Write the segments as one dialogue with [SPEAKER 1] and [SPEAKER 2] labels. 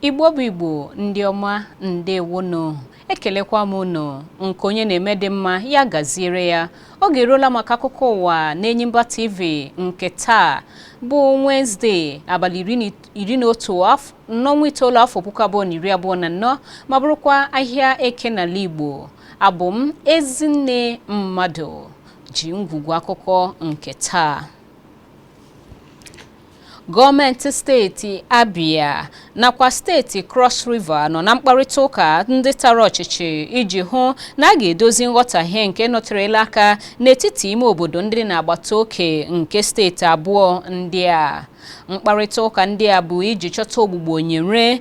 [SPEAKER 1] Igbo bụ Igbo ndị ọma ndewono ekelekwa m unu nke onye na-eme dị mma ya gaziere ya oge eruola maka akụkọ ụwa na Enyimba TV nke taa bụ Wednesday abalị 11 n'ọnwa itoolu afọ 2024 ma bụrụkwa ahịa eke n'ala Igbo. Abụ m Ezinne Mmadụ ji ngwugwu akụkọ nke taa. Gọọmenti steeti Abia nakwa steeti Cross River nọ na mkparịta ụka ndị tara ọchịchị iji hụ na a ga-edozi nghọtahie nke nọterela aka n'etiti ime obodo ndị na-agbata oke nke steeti abụọ ndị a. Mkparịta ụka ndị a bụ iji chọta ogbugbo onyere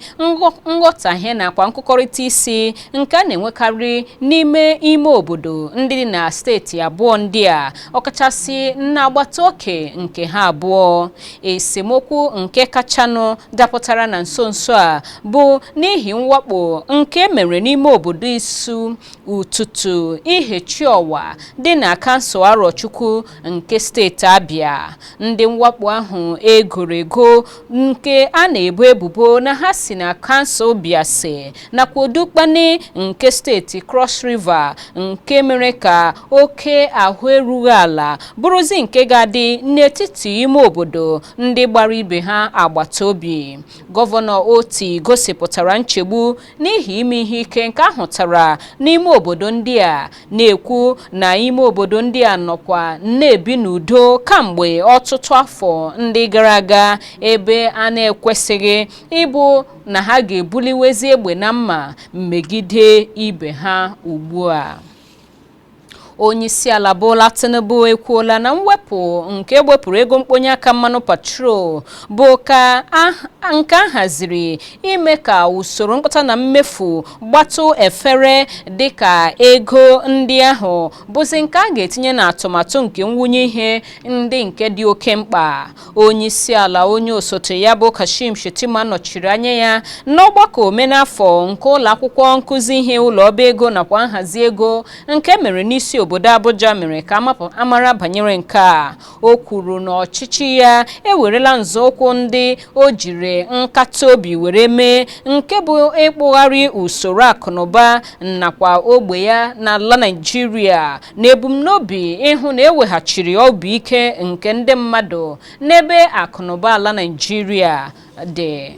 [SPEAKER 1] nghọtahie nakwa nkụkọrịta isi nke a na-enwekarị n'ime ime obodo ndị dị na steeti abụọ ndị a, ọkachasị n'agbata oke nke ha abụọ. Esemokwu nke kachanụ dapụtara na nso nso a bụ n'ihi mwakpo nke mere n'ime obodo Isu Ụtụtụ Ihechiowa dị na kansụl Arochukwu nke steeti Abia. Ndị mwakpo ahụ egoro ego nke a na-ebo ebubo na ha si na kansụl Biase nakwa Odukpani nke steeti Cross River, nke mere ka oke ahụ erughị ala bụrụzi nke ga-adị n'etiti ime obodo ndị gbara ibe ha agbata obi. Gọvanọ Oti gosipụtara nchegbu n'ihi ime ihe ike nke ahụtara n'ime obodo ndị a, na-ekwu na ime obodo ndị a nọkwa na-ebi n'udo kamgbe ọtụtụ afọ ndị gara aga, ebe a na-ekwesịghị ịbụ na ha ga-ebuliwezi egbe na mma megide ibe ha ugbu a. Onyeisiala Bola Tinubu ekwuola na mwepụ nke ewepụrụ ego mkponye aka mmanụ patrol bụ ka nke a haziri ime ka usoro mkpata na mmefu gbatụ efere dịka ego ndị ahụ bụzi nke a ga-etinye n'atụmatụ nke mwunye ihe ndị nke dị oke mkpa. Onyeisiala onye osote ya bụ Kashim Shettima nọchiri anya ya n'ọgbakọ omenafọ nke ụlọ akwụkwọ nkụzi ihe ụlọ ọba ego nakwa nhazi ego nke mere n'isi obodo Abuja mere ka amara banyere nke a. O kwuru na ọchịchị ya ewerela nzọụkwụ ndị o jiri nkata obi were mee, nke bụ ịkpụgharị usoro akụnụba nakwa ogbe ya n'ala Naịjirịa na ebumnobi ịhụ na eweghachiri obi ike nke ndị mmadụ n'ebe akụnụba ala Naịjirịa dị.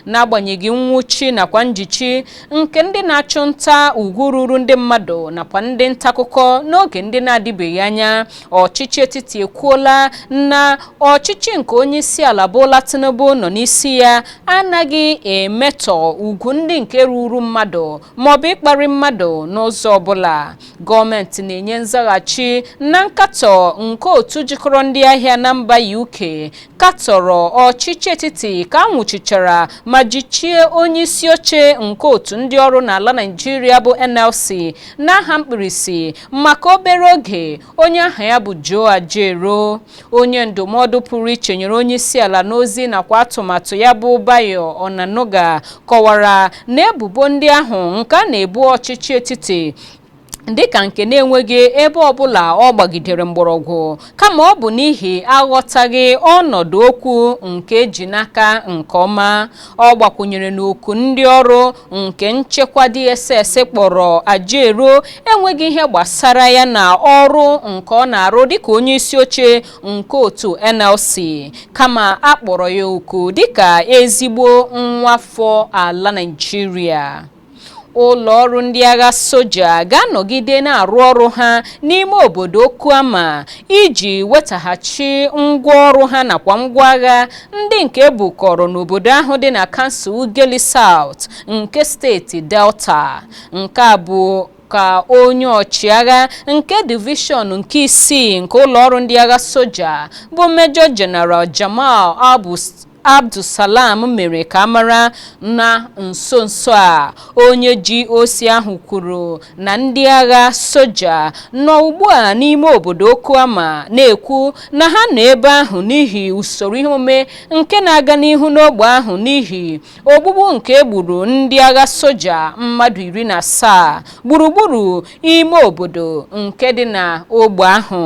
[SPEAKER 1] N'agbanyeghị nwụchi nakwa njichi nke ndị na-achụ nta ugwu ruru ndị mmadụ nakwa ndị nta akụkọ n'oge ndị na-adịbeghị anya, ọchịchị etiti ekwuola na ọchịchị nke Onyeisiala Bola Tinubu nọ n'isi ya anaghị emetọ ugwu ndị nke ruru mmadụ maọbụ ịkparị mmadụ n'ụzọ ọbụla. Gọọmenti na-enye nzaghachi na nkatọ nke otu jikọrọ ndị ahịa na mba UK katọrọ ọchịchị etiti ka anwụchichara ma jichie onye isi oche nke otu ndị ọrụ n'ala Naịjirịa bụ NLC n'aha mkpirisi maka obere oge, onye aha ya bụ Joe Ajero. Onye ndụmọdụ pụrụ iche nyere onye isi ala n'ozi nakwa atụmatụ ya bụ Bayo Onanuga kọwara na ebubo ndị ahụ nke a na-ebu ọchịchị etiti dịka nke na-enweghị ebe ọbụla ọ gbagidere mgbọrọgwụ, kama ọ bụ n'ihi aghọtaghị ọnọdụ okwu nke eji n'aka nke ọma. Ọ gbakwunyere n'okwu ndị ọrụ nke nchekwa DSS kpọrọ Ajero enweghị ihe gbasara ya na ọrụ nke ọ na-arụ dịka onye isi oche nke otu NLC, kama a kpọrọ ya okwu dịka ezigbo nwafọ ala Naịjirịa. Ụlọ ọrụ ndị agha soja ga-anọgide na-arụ ọrụ ha n'ime obodo Okuama iji wetaghachi ngwa ọrụ ha nakwa ngwa agha ndị nke bukọrọ n'obodo ahụ dị na kansụl Ugeli South nke steeti Delta. Nke a bụ ka onye ọchịagha nke divishọn nke 6 nke ụlọ ọrụ ndị agha soja bụ Major General Jamal Abdulsalam mere ka amara na nso nso a. Onye ji osi ahụ kwuru na ndị agha soja nọ ugbu a n'ime obodo Okuama na-ekwu na ha nọ ebe ahụ n'ihi usoro ihe omume nke na-aga n'ihu n'ogbe ahụ n'ihi ogbugbu nke egburu ndị agha soja mmadụ 17 gburugburu ime obodo nke dị na ogbe ahụ.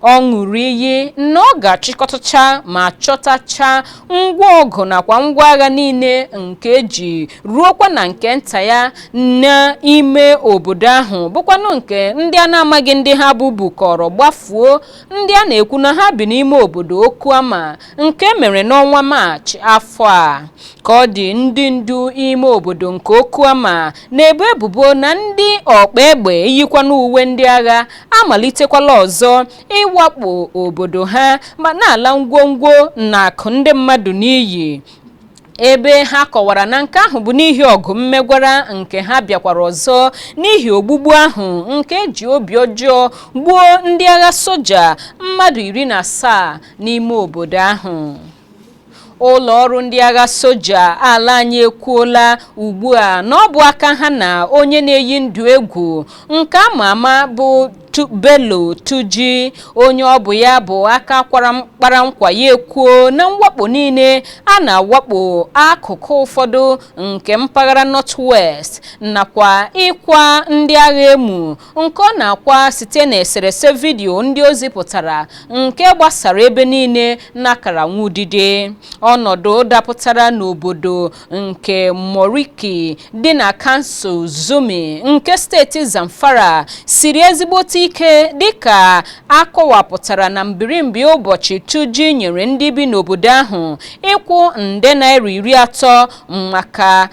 [SPEAKER 1] Ọ ṅụrụ iyi na ọ ga-achịkọtacha ma chọtacha ngwa ọgụ nakwa ngwa agha niile nke eji ruokwa na nke nta ya n'ime obodo ahụ bụkwanụ nke ndị a na-amaghị ndị ha bụ bukọrọ gbafuo, ndị a na-ekwu na ha bi n'ime obodo Okuama nke mere n'ọnwa Maachị afọ a. Ka ọ dị, ndị ndu ime obodo nke Okuama na-ebo ebubo na ndị ọkpa egbe yikwana uwe ndị agha amalitekwala ọzọ ịwakpo obodo ha ma na-ala ngwongwo na akụ ndị mmadụ n'iyi, ebe ha kọwara na nke ahụ bụ n'ihi ọgụ mmegwara nke ha bịakwara ọzọ n'ihi ogbugbu ahụ nke eji obi ọjọọ gbuo ndị agha soja mmadụ 17 n'ime obodo ahụ. Ụlọ ọrụ ndị agha soja ala anyị ekwuola ugbu a na ọ bụ aka ha na onye na-eyi ndụ egwu nke ama ama bụ Bello Turji, onye ọ bụ ya bụ aka kpara nkwa ya ekwuo na mwakpo niile a na-awakpo akụkụ ụfọdụ nke mpaghara North-West nakwa ịkwa ndị agha emu nke ọ na-akwa site na eserese vidiyo ndị o zipụtara nke gbasara ebe niile n'akara nwudide. Ọnọdụ dapụtara n'obodo nke Moriki dị na kansụl Zumi nke steeti Zamfara siri ezigbote ike dịka akọwapụtara na mbirimbi ụbọchị Turji nyere ndị bi n'obodo ahụ ịkwụ nde naira 30 maka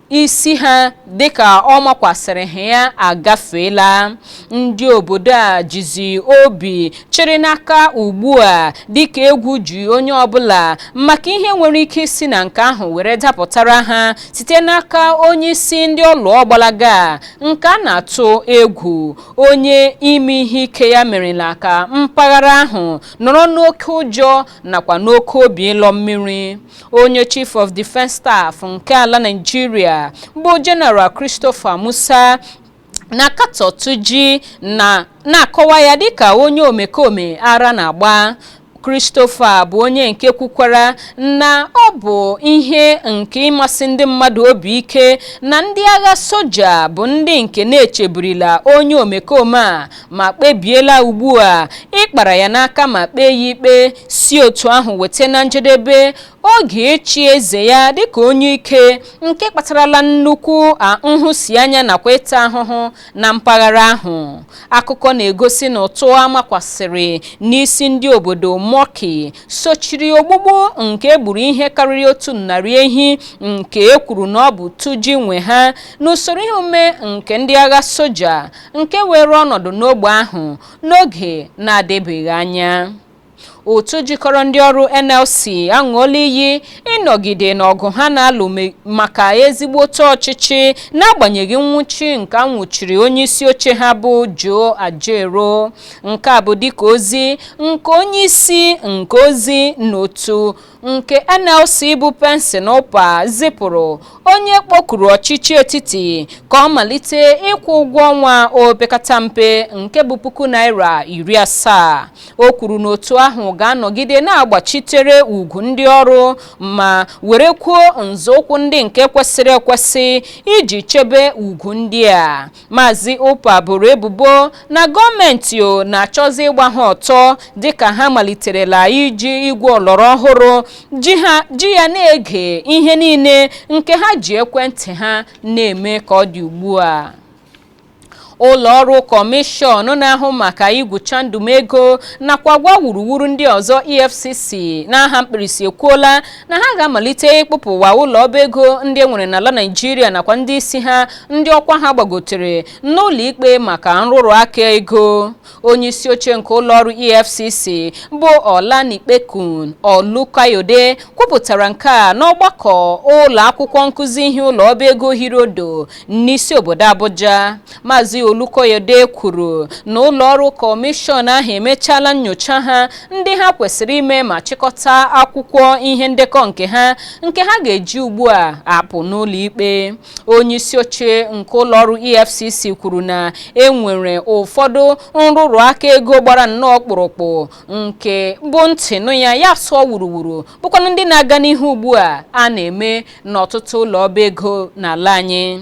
[SPEAKER 1] isi ha dịka ọ makwasịrị ha ya agafeela. Ndị obodo a jizi obi chịrị n'aka ugbu a dịka egwu ji onye ọbụla maka ihe nwere ike isi na nke ahụ were dapụtara ha site n'aka onye isi ndị ọlụ ọgbalaga nke a na-atụ egwu onye ime ihe ike ya merela ka mpaghara ahụ nọrọ n'oke ụjọ nakwa n'oke obi ịlọ mmiri. Onye Chief of Defense Staff nke ala Nigeria bụ General Christopher Musa na-akatọ Turji na-akọwa ya dịka onye omekome ara na-agba. Christopher bụ onye nke kwukwara na ọ bụ ihe nke ịmasị ndị mmadụ obi ike na ndị agha soja bụ ndị nke na-echeburila onye omekome a ma kpebiela ugbu a ịkpara ya n'aka ma kpee ya ikpe si otu ahụ weta na njedebe oge echi eze ya dịka onye ike nke kpatarala nnukwu nhụsianya nakwa ịta ahụhụ na mpaghara ahụ. Akụkọ na-egosi na ụtụ amakwasịrị n'isi ndị obodo Moki sochiri ogbugbu nke egburu ihe karịrị 100 ehi nke ekwuru na ọ bụ Turji nwe ha n'usoro ihe omume nke ndị agha soja nke were ọnọdụ n'ogbe ahụ n'oge na-adịbeghị anya. Otu jikọrọ ndị ọrụ NLC aṅụọla iyi ịnọgide n'ọgụ ha na-alụ maka ezigbote ọchịchị n'agbanyeghị nwụchi nke anwụchiri onye isi oche ha bụ Joe Ajaero. Nke a bụ dịka ozi nke onye isi nke ozi n'otu nke NLC bụ Pensin Ụpa zipụrụ, onye kpọkuru ọchịchị etiti ka ọ malite ịkwụ ụgwọ ọnwa opekata mpe nke bụ $70,000. O kwuru na otu ahụ ga-anọgide na-agbachitere ugwu ndị ọrụ ma were kwuo nzọụkwụ ndị nke kwesịrị ekwesị iji chebe ugwu ndị a. Maazị Ụpa boro ebubo na gọọmenti na-achọzi ịgba ha ọtọ dịka ha maliterela iji igwe ọlọrọ ọhụrụ ji ya na-ege ihe niile nke ha ji ekwentị ha na-eme ka ọ dị ugbu a. Ụlọ ọrụ kọmishọn na-ahụ maka igwucha ndụmego nakwa gwa wuruwuru ndị ọzọ EFCC n'aha mkpirisi ekwuola na ha ga-amalite ịkpụpụwa ụlọ ọba ego ndị enwere n'ala Naịjirịa nakwa ndị isi ha ndị ọkwa ha gbagotere n'ụlọ ikpe maka nrụrụ aka ego. Onye isi oche nke ụlọ ọrụ EFCC bụ Olanipekun Olukayode kwupụtara nke a n'ọgbakọ ụlọ akwụkwọ nkụzi ihe ụlọ ọba ego Hirodo n'isi obodo Abuja. Maazị Olukayode kwuru na ụlọ ọrụ kọmishọn ahụ emechaala nnyocha ha ndị ha kwesịrị ime ma chịkọta akwụkwọ ihe ndekọ nke ha ga-eji ugbu a apụ n'ụlọ ikpe. Onye isi oche nke ụlọ ọrụ EFCC kwuru na enwere ụfọdụ nrụrụ aka ego gbara nnọọ kpụrụkpụ nke bụ ntịnụ ya sụọ wuruwuru bụkwanụ ndị na-aga n'ihu ugbu a na-eme n'ọtụtụ ụlọ ọba ego n'ala anyị.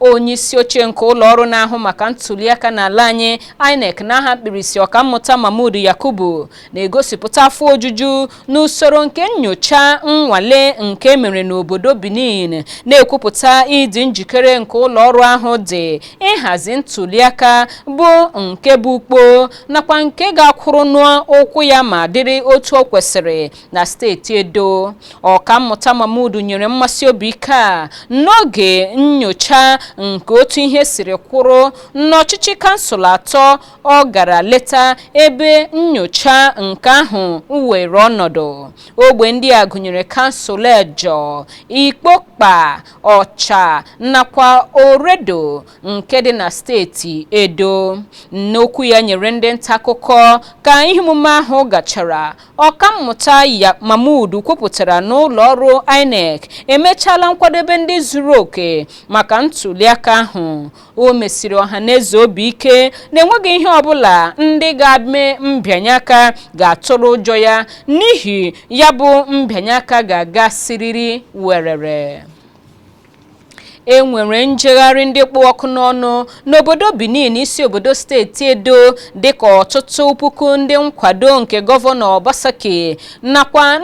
[SPEAKER 1] onye isi oche nke ụlọ ọrụ na-ahụ maka ntuliaka n'ala anyị INEC n'aha mkpirisi ọkammụta Mahmood Yakubu na-egosipụta afọ ojuju n'usoro nke nnyocha nnwale nke mere n'obodo Benin, na-ekwupụta ịdị njikere nke ụlọ ọrụ ahụ dị ịhazi ntuliaka bụ nke bụ ukpo nakwa nke ga-akwụrụ n'ụkwụ ya ma dịrị otu o kwesịrị na steeti Edo. Ọkammụta Mahmood nyere mmasị obi ike a n'oge nnyocha nke otu ihe siri kwụrụ n'ọchịchị kansụl atọ ọ gara leta ebe nnyocha nke ahụ were ọnọdụ. Ogbe ndị a gụnyere kansụl Ejo, Ikpokpa, Ọcha nakwa Oredo nke dị na steeti Edo. N'okwu ya nyere ndị nta akụkọ ka ihe omume ahụ gachara, ọkammụta Mahmood kwupụtara na ụlọ ọrụ INEC emechaala nkwadebe ndị zuru oke maka ntuliaka ahụ. O mesiri ọhaneze obi ike na enweghị ihe ọbụla ndị ga-eme mbịanye aka ga-atụrụ ụjọ ya, n'ihi ya bụ mbịanye aka ga-aga siriri werere. Enwere njegharị ndị kpụ ọkụ n'ọnụ n'obodo Benin, isi obodo steeti Edo, dịka ọtụtụ puku ndị nkwado nke gọvanọ Obaseki nakwa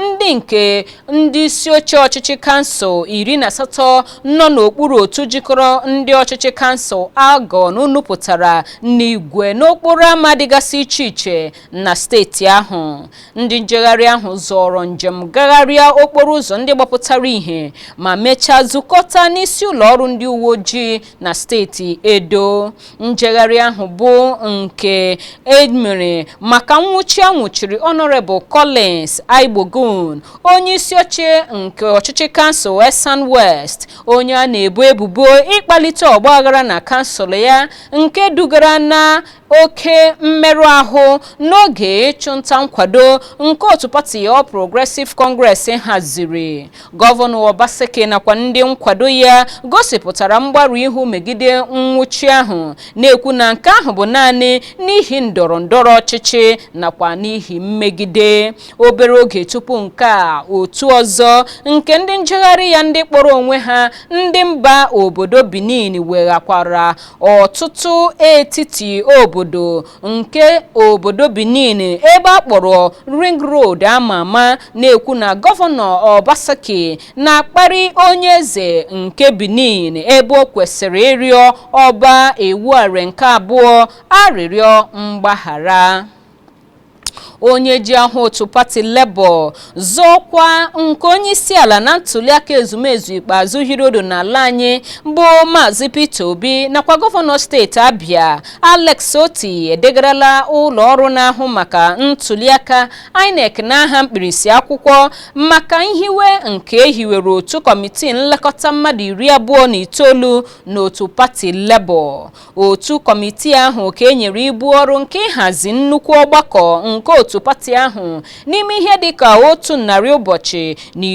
[SPEAKER 1] ndị isi oche ọchịchị kansụl 18 nọ n'okpuru otu jikọrọ ndị ọchịchị kansụl Algon nupụtara n'igwe n'okporo ama dịgasị iche iche na steeti ahụ. Ndị njegharị ahụ zọrọ njem gagharịa okporo ụzọ ndị gbapụtara ihe ma mechaa zukọta n'isi ụlọ ọrụ ndị uwe ojii na steeti Edo. Njegharị ahụ bụ nke emere maka nwụchi anwụchiri Honorable Collins Aibogun, onye isi oche nke ọchịchị kansụl Esan West, onye a na-ebo ebubo ịkpalite ọgbaghara na kansụl ya nke dugara na oke mmerụ ahụ n'oge ịchụnta nkwado nke otu pati All Progressive Congress haziri. Gọvanọ Obaseki nakwa ndị nkwado ya gosipụtara mgbarụ ihu megide nwụchi ahụ, na-ekwu na nke ahụ bụ naanị n'ihi ndọrọ ndọrọ ọchịchị nakwa n'ihi mmegide. Obere oge tupu nke a, otu ọzọ nke ndị njegharị ya ndị kpọrọ onwe ha ndị mba obodo Benin weghakwara ọtụtụ etiti obodo nke obodo Benin ebe a kpọrọ Ring Road ama ama, na-ekwu na gọvanọ Obaseki na-akparị onye eze nke Benin ebe o kwesịrị ịrịọ ọba Ewuare nke abụọ arịrịọ mgbaghara. Onye ji ahụ otu pati Labour zọkwa nke onye isi ala na ntuliaka ezumezu ikpeazụ hirodo n'ala anyị bụ Maazị Peter Obi nakwa gọvanọ steeti Abia Alex Oti edegarala ụlọ ọrụ na-ahụ maka ntuliaka INEC n'aha mkpirisi akwụkwọ maka nhiwe nke ehiwere otu kọmitii nlekọta mmadụ 29 n'otu pati Labour. Otu kọmitii ahụ ka enyere ibu ọrụ nke ịhazi nnukwu ọgbakọ nke otu pati ahụ n'ime ihe dịka 100 ụbọchị na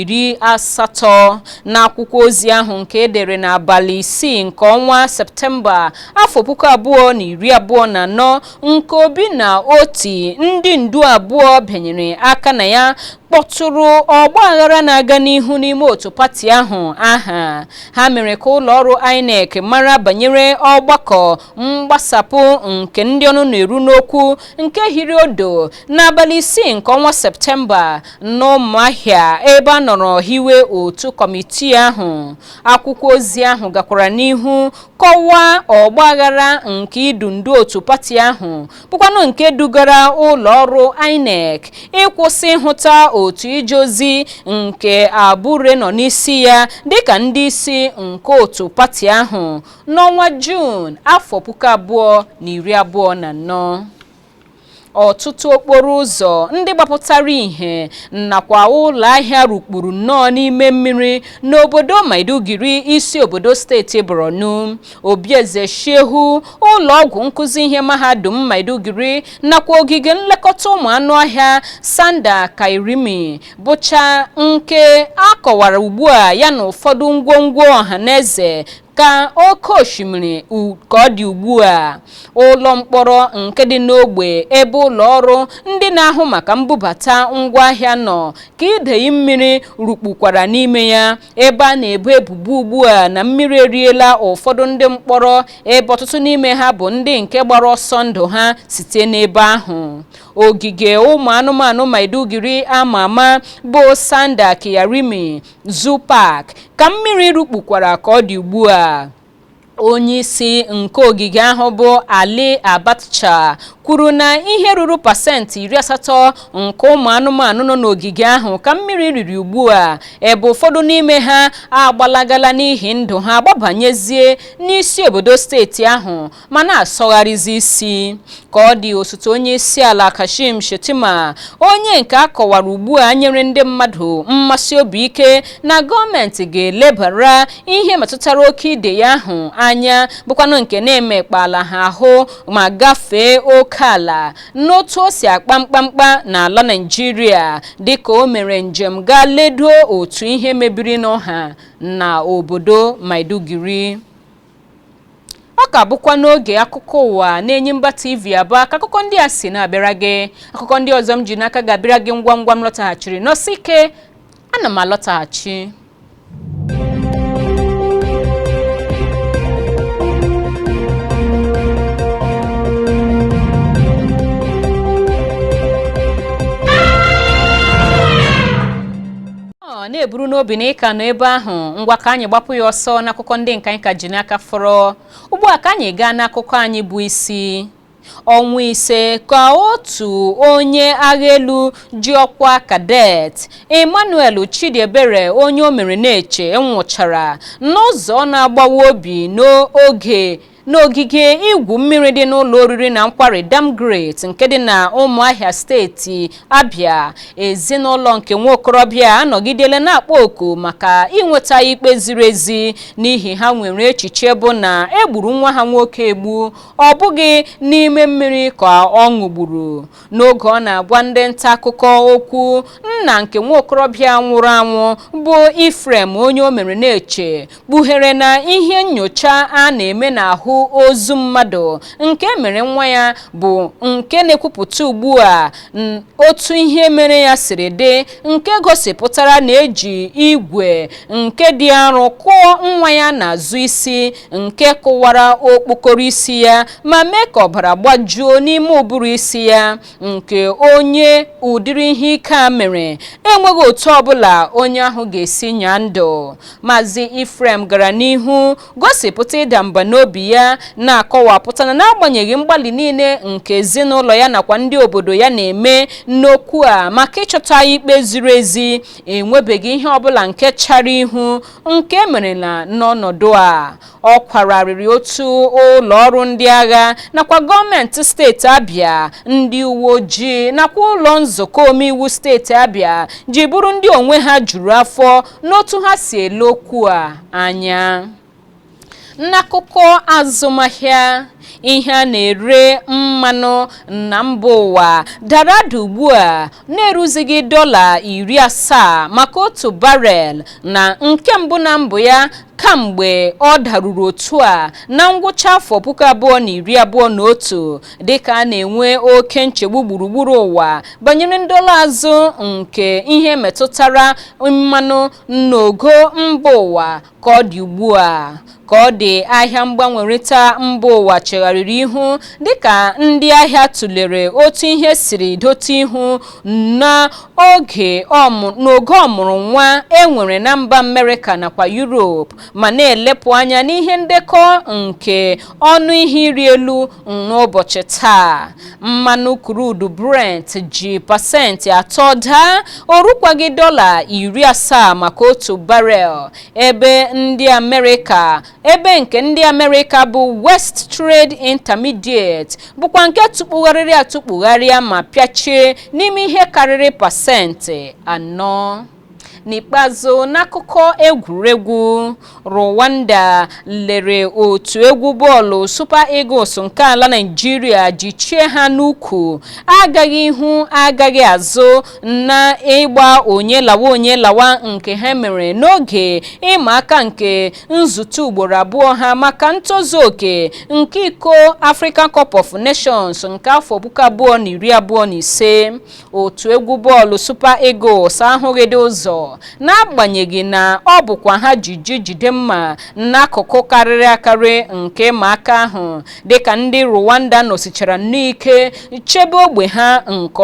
[SPEAKER 1] 80. N'akwụkwọ ozi ahụ nke edere n'abalị 6 nke ọnwa Septemba afọ 2024 nke Obi na Oti ndị ndu abụọ bịanyere aka na ya kpọtụrụ ọgbaghara na-aga n'ihu n'ime otu pati ahụ aha. Ha mere ka ụlọ ọrụ INEC mara banyere ọgbakọ mgbasapụ nke ndị ọnụ na-eru n'okwu nke hiri odo n'abalị 6 nke ọnwa Septemba n'Ụmụahịa ebe a nọrọ hiwe otu kọmitii ahụ. Akwụkwọ ozi ahụ gakwara n'ihu kọwaa ọgbaghara nke idu ndu otu pati ahụ bụkwanụ nke dugara ụlọ ọrụ INEC ịkwụsị ịhụta otu ije ozi nke Abure nọ n'isi ya dịka ndị isi nke otu pati ahụ n'ọnwa June afọ 2024. Ọtụtụ okporo ụzọ ndị gbapụtara ihe nakwa ụlọ ahịa rukpuru nnọọ n'ime mmiri n'obodo Maiduguri, isi obodo steeti Borno. Obieze Shehu, ụlọ ọgwụ nkụzi ihe mahadum Maiduguri nakwa ogige nlekọta ụmụ anụ ọhịa Sanda Kairimi bụcha nke akọwara ugbu a ya na ụfọdụ ngwongwo ọhaneze ka oke osimiri ka ọ dị ugbu a. Ụlọ mkpọrọ nke dị n'ogbe ebe ụlọ ọrụ ndị na-ahụ maka mbubata ngwaahịa nọ ka idei mmiri rukpukwara n'ime ya, ebe a na-ebo ebubo ugbu a na mmiri eriela ụfọdụ ndị mkpọrọ, ebe ọtụtụ n'ime ha bụ ndị nke gbara ọsọ ndụ ha site n'ebe ahụ. Ogige ụmụ anụmanụ Maiduguri ama ama bụ Sanda Kyarimi Zoo Park ka mmiri rukpukwara ka ọ dị ugbu a. Onye isi nke ogige ahụ bụ Ali Abacha kwuru na ihe ruru pasentị 80 nke ụmụ anụmanụ nọ n'ogige ahụ ka mmiri riri ugbu a, ebe ụfọdụ n'ime ha agbalagala n'ihi ndụ ha gbabanyezie n'isi obodo steeti ahụ ma na-asọgharịzi isi. Ka ọ dị, osote onye isi ala Kashim Shettima, onye nke akọwara ugbu a nyere ndị mmadụ mmasị obi ike na gọọmenti ga-elebara ihe metụtara oke idei ahụ anya, bụkwanụ nke na-emekpala ha ahụ ma gafee oke ala n'otu o si akpa mkpamkpa n'ala Naịjirịa, dịka o mere njem gaa ledo otu ihe mebiri n'ọha na obodo Maiduguri. Ọ ka bụkwa n'oge akụkọ ụwa n'Enyimba TV abụọ ka akụkọ ndị a si na-abịara gị. Akụkọ ndị ọzọ m ji n'aka ga-abịara gị ngwa ngwa m lọtaghachiri n'ọsọ ike. Ana m alọtaghachi. Na-eburu n'obi na ịka nọ ebe ahụ, ngwa ka anyị gbapụ ya ọsọ n'akụkọ ndị nke anyị ka ji n'aka fọrọ. Ugbu a ka anyị gaa n'akụkọ anyị bụ isi. Ọnwa 5 ka otu onye agha elu ji ọkwa kadet Emmanuel Chidiebere, onye o mere na-eche, nwụchara n'ụzọ na-agbawa obi n'ogige igwu mmiri dị n'ụlọ oriri na nkwari Dam Great nke dị na Ụmụahịa steeti Abia. Ezinụlọ nke nwaokorobịa anọgidela na-akpọ oku maka inweta ikpe ziri ezi n'ihi ha nwere echiche bụ na egburu nwa ha nwoke egbu, ọ bụghị n'ime mmiri ka ọ ṅụgburu. N'oge ọ na-agwa ndị nta akụkọ okwu, nna nke nwaokorobịa nwụrụ anwụ bụ Ifrem, onye o mere na-eche, kpughere na ihe nnyocha a na-eme n'ahụ ozu mmadụ nke mere nwa ya bụ nke na-ekwupụta ugbu a otu ihe mere ya siri dị, nke gosipụtara na eji igwe nke dị arọ kụọ nwa ya n'azụ isi, nke kụwara okpokoro isi ya ma mee ka ọbara gbajuo n'ime ụbụrụ isi ya, nke onye ụdịrị ihe ike a mere enweghị otu ọbụla onye ahụ ga-esi nya ndụ. Maazị Ifrem gara n'ihu gosipụta ịda mba n'obi ya, na-akọwapụta na n'agbanyeghị mgbalị niile nke ezinụlọ ya nakwa ndị obodo ya na-eme n'okwu a maka ịchọta ikpe ziri ezi, enwebeghị ihe ọbụla nke chara ihu nke merela n'ọnọdụ a. Ọ kwararịrị otu ụlọ ọrụ ndị agha nakwa gọọmenti steeti Abia, ndị uwe ojii nakwa ụlọ nzukọ omeiwu steeti Abia ji bụrụ ndị onwe ha juru afọ n'otu ha si ele okwu a anya. N'akụkọ azụmahịa, ihe a na-ere mmanụ na mba ụwa dara ada ugbu a na-eruzighị $70 maka otu barel, na nke mbụ na mbụ ya kamgbe ọ daruru otu a na ngwụcha afọ 2021, dịka a na-enwe oke nchegbu gburugburu ụwa banyere ndọla azụ nke ihe metụtara mmanụ n'ogo mba ụwa ka ọ dị ugbu a. Ka ọ dị, ahịa mgbanwerịta mba ụwa chegharịrị ihu dịka ndị ahịa tụlere otu ihe siri dote ihu n'oge ọmụrụ nwa enwere na mba Amerịka nakwa Europe, ma na-elepụ anya n'ihe ndekọ nke ọnụ ihe iri elu n'ụbọchị taa. Mmanụ crude Brent ji pasentị 3 daa, o rukwaghị $70 maka otu barel, ebe nke ndị Amerịka bụ West Trade Intermediate bụkwa nke tụkpugharịa ma pịachie n'ime ihe karịrị pasentị 4. n'ikpeazụ n'akụkọ egwuregwu, Rwanda lere otu egwu bọọlụ Super Eagles nke ala Nigeria ji chie ha n'ukwu agaghị ihu agaghị azụ na ịgba onye lawa nke ha mere n'oge ịma aka nke nzute ugboro abụọ ha maka ntozu oke nke iko African Cup of Nations nke afọ 2025. otu egwu bọọlụ Super Eagles ahụghịdị ụzọ n'agbanyeghị na ọ bụkwa ha jide mma n'akụkụ karịrị akarị nke ịma aka ahụ dịka ndị Rwanda nọsichara n'ike chebe ogbe ha nke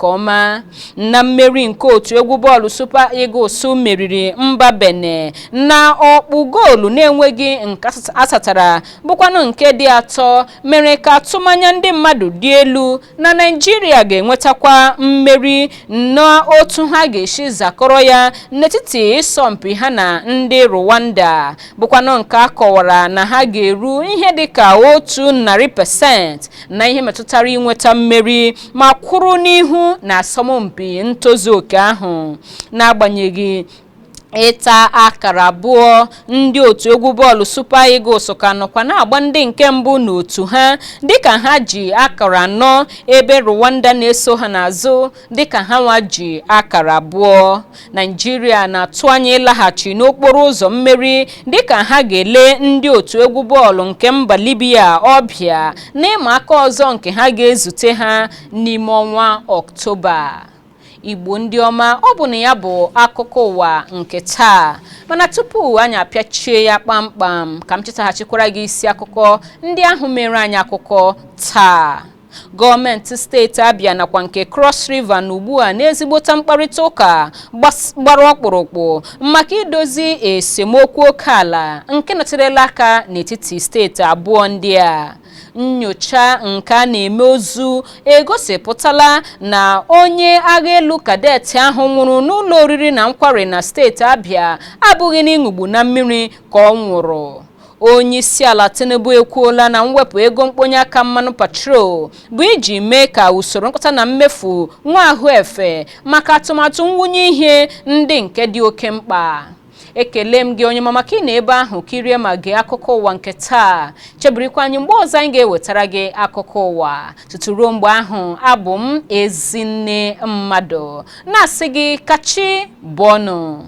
[SPEAKER 1] ọma na mmeri nke otu egwu bọọlụ Super Eagles meriri mba Benin na ọkpụ goolu na-enweghị nke asatara bụkwanụ nke dị atọ mere ka atụmanya ndị mmadụ dị elu na Nigeria ga-enwetakwa mmeri na otu ha ga-esi zakọrọ ya n'etiti ịsọmpi ha na ndị Rwanda bụkwanụ nke akọwara na ha ga-eru ihe dịka 100% na ihe metụtara inweta mmeri ma kwụrụ n'ihu na asọmpi ntozu oke ahụ. N'agbanyeghị ịta akara abụọ, ndị otu egwu bọọlụ Super Eagles ka nọkwa na-agba ndị nke mbụ n'otu ha dịka ha ji akara 4 ebe Rwanda na-eso ha n'azụ dịka ha nwa ji akara 2. Nigeria na-atụ anya ịlaghachi n'okporo ụzọ mmeri dịka ha ga-ele ndị otu egwu bọọlụ nke mba Libya ọbịa n'ịma aka ọzọ nke ha ga-ezute ha n'ime ọnwa Ọktoba. Igbo ndị ọma, ọ bụ na ya bụ akụkọ ụwa nke taa, mana tupu anyị apịachie ya kpamkpam ka m chetaghachikwara gị isi akụkọ ndị ahụ mere anyị akụkọ taa. Gọọmenti steeti Abia nakwa nke Cross River na ugbu a n'ezigbota mkparịta ụka gbara ọkpụrụkpụ maka idozi esemokwu oke ala nke nọterela aka n'etiti steeti abụọ ndị a. Nnyocha nke a na-eme ozu egosipụtala na onye agha elu kadeti ahụ nwụrụ n'ụlọ oriri na nkwari na steeti Abia abụghị n'ịṅụgbu na mmiri ka ọ nwụrụ. Onye isi ala Tinubu ekwuola na mwepụ ego mkponye aka mmanụ patrol bụ iji mee ka usoro nkọta na mmefu nwa ahụ efe maka atụmatụ nwunye ihe ndị nke dị oke mkpa. Ekele m gị onye mama ka ị na ebe ahụ kirie ma gee akụkọ ụwa nke taa. Chebirikwa anyị mgbe ọzọ anyị ga-ewetara gị akụkọ ụwa. Tutu ruo mgbe ahụ, abụ m Ezinne Mmadụ na-asị gị kachi bọnụ.